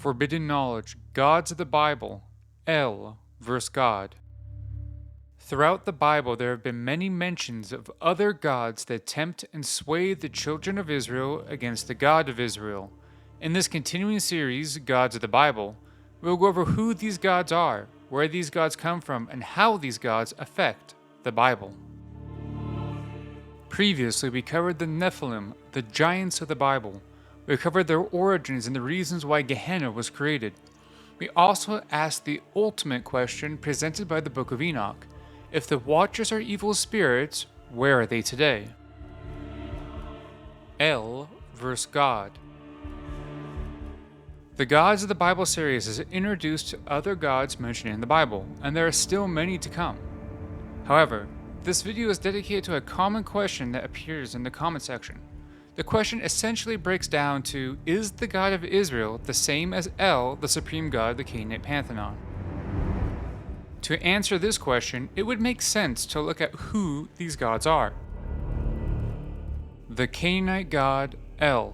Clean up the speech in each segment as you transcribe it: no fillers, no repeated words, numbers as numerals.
Forbidden Knowledge, Gods of the Bible, El vs. God. Throughout the Bible, there have been many mentions of other gods that tempt and sway the children of Israel against the God of Israel. In this continuing series, Gods of the Bible, we'll go over who these gods are, where these gods come from, and how these gods affect the Bible. Previously, we covered the Nephilim, the giants of the Bible. We covered their origins and the reasons why Gehenna was created. We also asked the ultimate question presented by the Book of Enoch. If the Watchers are evil spirits, where are they today? El vs. God. The Gods of the Bible series is introduced to other gods mentioned in the Bible, and there are still many to come. However, this video is dedicated to a common question that appears in the comment section. The question essentially breaks down to, is the God of Israel the same as El, the supreme god of the Canaanite pantheon? To answer this question, it would make sense to look at who these gods are. The Canaanite god El.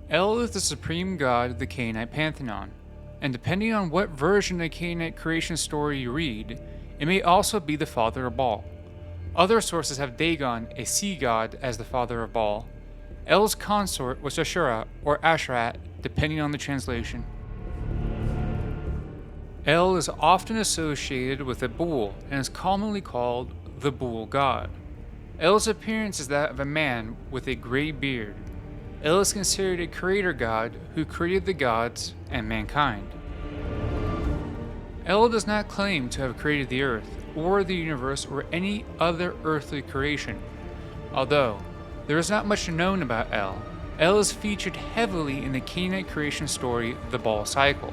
El is the supreme god of the Canaanite pantheon, and depending on what version of the Canaanite creation story you read, it may also be the father of Baal. Other sources have Dagon, a sea god, as the father of Baal. El's consort was Ashura or Ashrat, depending on the translation. El is often associated with a bull and is commonly called the bull god. El's appearance is that of a man with a gray beard. El is considered a creator god who created the gods and mankind. El does not claim to have created the earth, or the universe, or any other earthly creation. Although there is not much known about El, El is featured heavily in the Canaanite creation story, the Baal Cycle.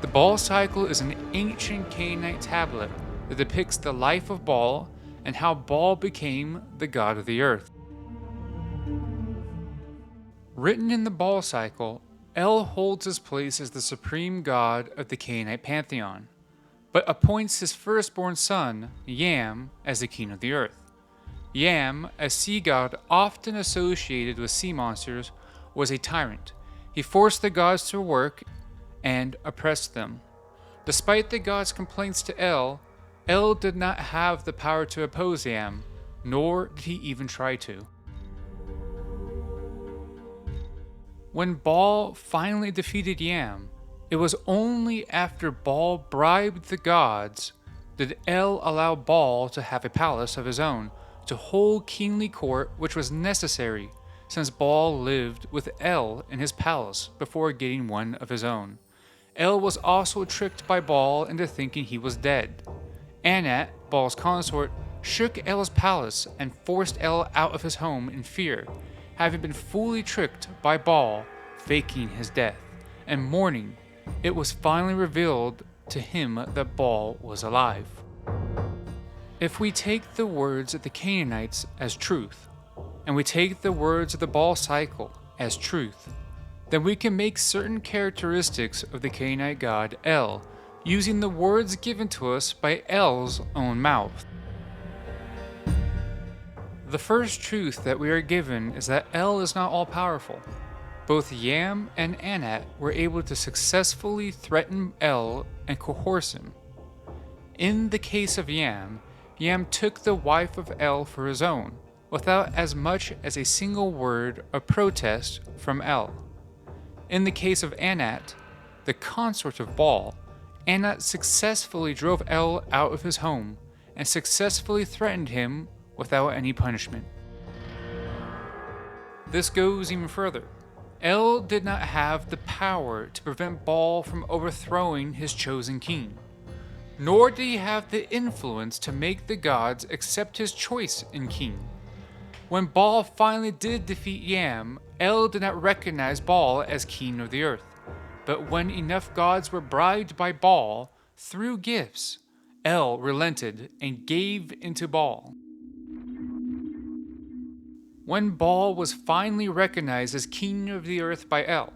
The Baal Cycle is an ancient Canaanite tablet that depicts the life of Baal and how Baal became the god of the earth. Written in the Baal Cycle, El holds his place as the supreme god of the Canaanite pantheon, but appoints his firstborn son, Yam, as the king of the earth. Yam, a sea god often associated with sea monsters, was a tyrant. He forced the gods to work and oppressed them. Despite the gods' complaints to El did not have the power to oppose Yam, nor did he even try to. When Baal finally defeated Yam, it was only after Baal bribed the gods did El allow Baal to have a palace of his own to hold kingly court, which was necessary since Baal lived with El in his palace before getting one of his own. El was also tricked by Baal into thinking he was dead. Anat, Baal's consort, shook El's palace and forced El out of his home in fear, having been fully tricked by Baal, faking his death, and mourning. It was finally revealed to him that Baal was alive. If we take the words of the Canaanites as truth, and we take the words of the Baal Cycle as truth, then we can make certain characteristics of the Canaanite god El using the words given to us by El's own mouth. The first truth that we are given is that El is not all-powerful. Both Yam and Anat were able to successfully threaten El and coerce him. In the case of Yam, Yam took the wife of El for his own, without as much as a single word of protest from El. In the case of Anat, the consort of Baal, Anat successfully drove El out of his home and successfully threatened him without any punishment. This goes even further. El did not have the power to prevent Baal from overthrowing his chosen king, nor did he have the influence to make the gods accept his choice in king. When Baal finally did defeat Yam, El did not recognize Baal as king of the earth, but when enough gods were bribed by Baal through gifts, El relented and gave into Baal. When Baal was finally recognized as king of the earth by El,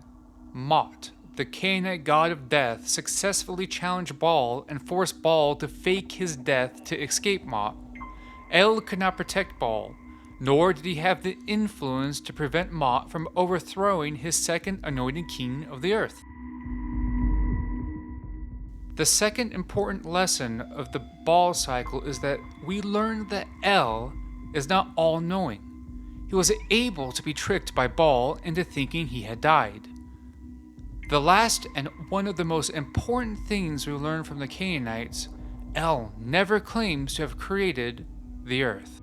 Mot, the Canaanite god of death, successfully challenged Baal and forced Baal to fake his death to escape Mot. El could not protect Baal, nor did he have the influence to prevent Mot from overthrowing his second anointed king of the earth. The second important lesson of the Baal cycle is that we learn that El is not all-knowing. He was able to be tricked by Baal into thinking he had died. The last and one of the most important things we learn from the Canaanites, El never claims to have created the earth.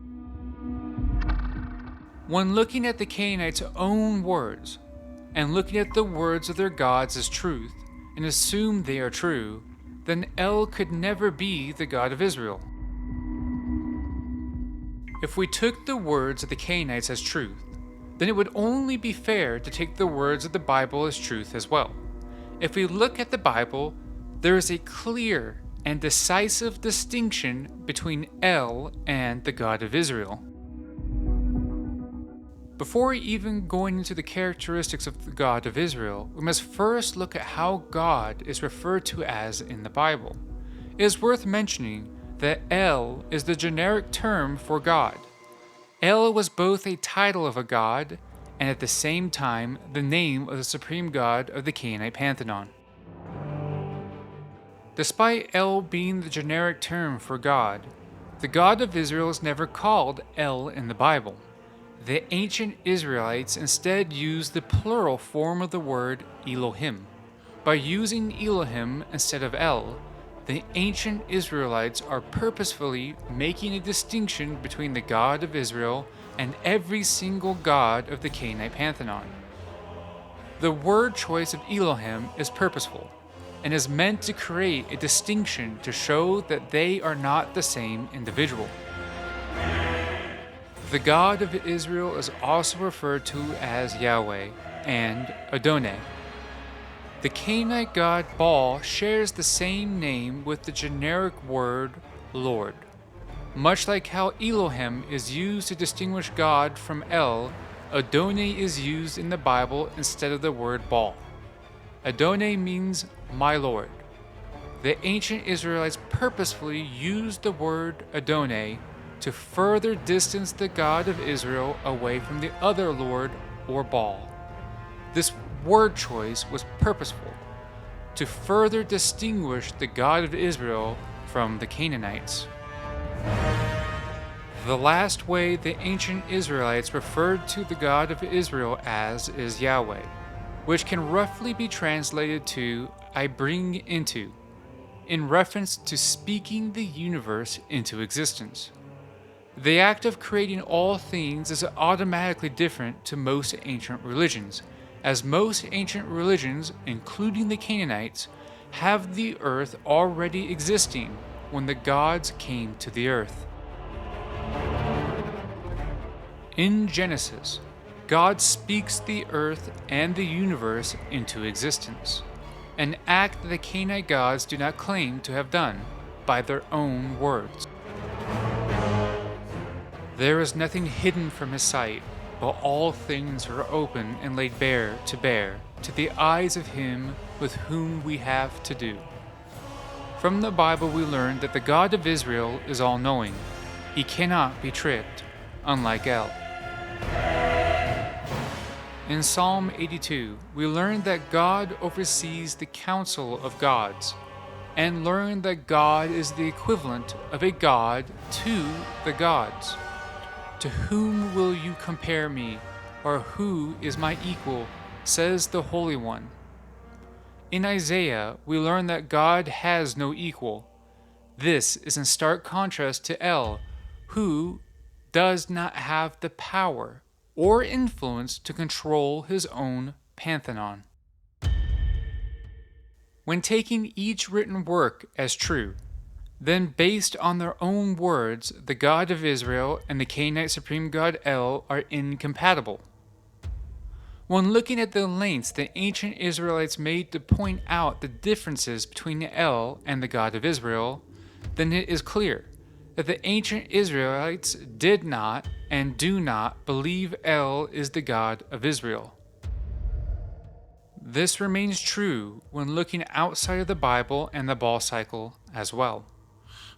When looking at the Canaanites' own words, and looking at the words of their gods as truth, and assume they are true, then El could never be the God of Israel. If we took the words of the Canaanites as truth, then it would only be fair to take the words of the Bible as truth as well. If we look at the Bible, there is a clear and decisive distinction between El and the God of Israel. Before even going into the characteristics of the God of Israel, we must first look at how God is referred to as in the Bible. It is worth mentioning that El is the generic term for God. El was both a title of a god and at the same time the name of the supreme god of the Canaanite pantheon. Despite El being the generic term for God, the God of Israel is never called El in the Bible. The ancient Israelites instead used the plural form of the word Elohim. By using Elohim instead of El, the ancient Israelites are purposefully making a distinction between the God of Israel and every single god of the Canaanite pantheon. The word choice of Elohim is purposeful and is meant to create a distinction to show that they are not the same individual. The God of Israel is also referred to as Yahweh and Adonai. The Canaanite god Baal shares the same name with the generic word Lord. Much like how Elohim is used to distinguish God from El, Adonai is used in the Bible instead of the word Baal. Adonai means my Lord. The ancient Israelites purposefully used the word Adonai to further distance the God of Israel away from the other Lord or Baal. This word choice was purposeful, to further distinguish the God of Israel from the Canaanites. The last way the ancient Israelites referred to the God of Israel as is Yahweh, which can roughly be translated to I bring into, in reference to speaking the universe into existence. The act of creating all things is automatically different to most ancient religions, as most ancient religions, including the Canaanites, have the earth already existing when the gods came to the earth. In Genesis, God speaks the earth and the universe into existence, an act that the Canaanite gods do not claim to have done by their own words. There is nothing hidden from his sight, but all things are open and laid bare to the eyes of him with whom we have to do. From the Bible we learn that the God of Israel is all-knowing. He cannot be tricked, unlike El. In Psalm 82, we learn that God oversees the council of gods, and learn that God is the equivalent of a god to the gods. To whom will you compare me, or who is my equal, says the Holy One. In Isaiah, we learn that God has no equal. This is in stark contrast to El, who does not have the power or influence to control his own pantheon. When taking each written work as true, then based on their own words, the God of Israel and the Canaanite supreme god El are incompatible. When looking at the lengths the ancient Israelites made to point out the differences between El and the God of Israel, then it is clear that the ancient Israelites did not and do not believe El is the God of Israel. This remains true when looking outside of the Bible and the Baal cycle as well.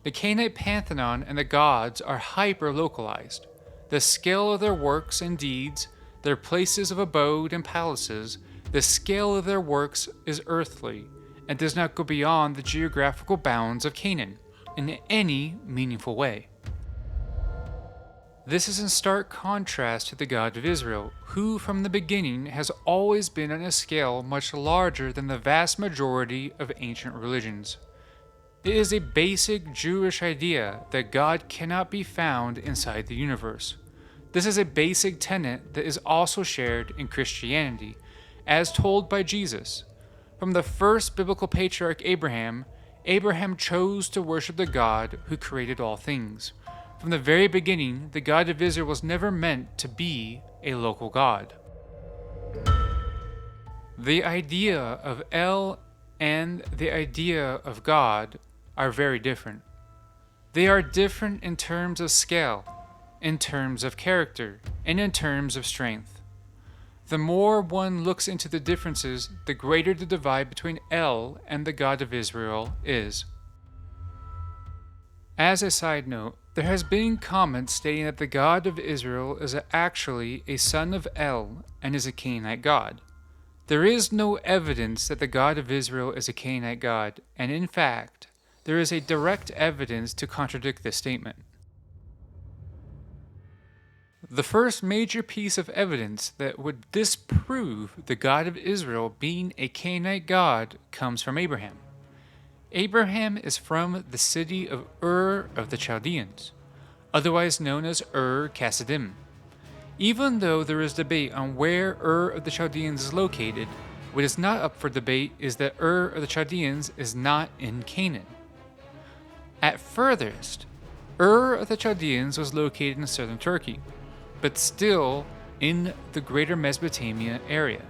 The Canaanite pantheon and the gods are hyper-localized. The scale of their works and deeds, their places of abode and palaces, the scale of their works is earthly, and does not go beyond the geographical bounds of Canaan in any meaningful way. This is in stark contrast to the God of Israel, who from the beginning has always been on a scale much larger than the vast majority of ancient religions. It is a basic Jewish idea that God cannot be found inside the universe. This is a basic tenet that is also shared in Christianity, as told by Jesus. From the first biblical patriarch Abraham, Abraham chose to worship the God who created all things. From the very beginning, the God of Israel was never meant to be a local God. The idea of El and the idea of God are very different. They are different in terms of scale, in terms of character, and in terms of strength. The more one looks into the differences, the greater the divide between El and the God of Israel is. As a side note, there has been comments stating that the God of Israel is actually a son of El and is a Canaanite god. There is no evidence that the God of Israel is a Canaanite god, and in fact, there is a direct evidence to contradict this statement. The first major piece of evidence that would disprove the God of Israel being a Canaanite god comes from Abraham. Abraham is from the city of Ur of the Chaldeans, otherwise known as Ur-Kasdim. Even though there is debate on where Ur of the Chaldeans is located, what is not up for debate is that Ur of the Chaldeans is not in Canaan. At furthest, Ur of the Chaldeans was located in southern Turkey, but still in the greater Mesopotamia area.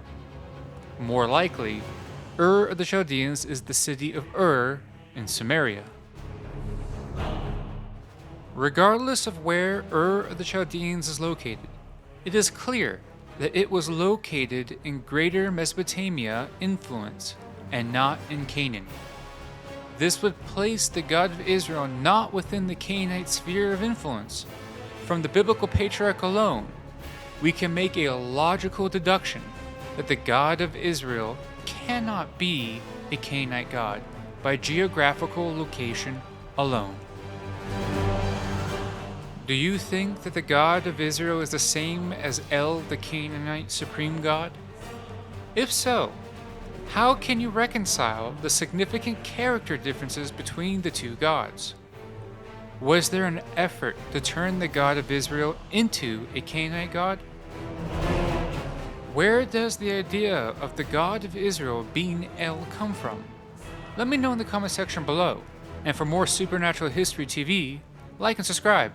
More likely, Ur of the Chaldeans is the city of Ur in Samaria. Regardless of where Ur of the Chaldeans is located, it is clear that it was located in greater Mesopotamia influence and not in Canaan. This would place the God of Israel not within the Canaanite sphere of influence. From the biblical patriarch alone, we can make a logical deduction that the God of Israel cannot be a Canaanite god by geographical location alone. Do you think that the God of Israel is the same as El, the Canaanite supreme god? If so, how can you reconcile the significant character differences between the two gods? Was there an effort to turn the God of Israel into a Canaanite god? Where does the idea of the God of Israel being El come from? Let me know in the comment section below. And for more Supernatural History TV, like and subscribe.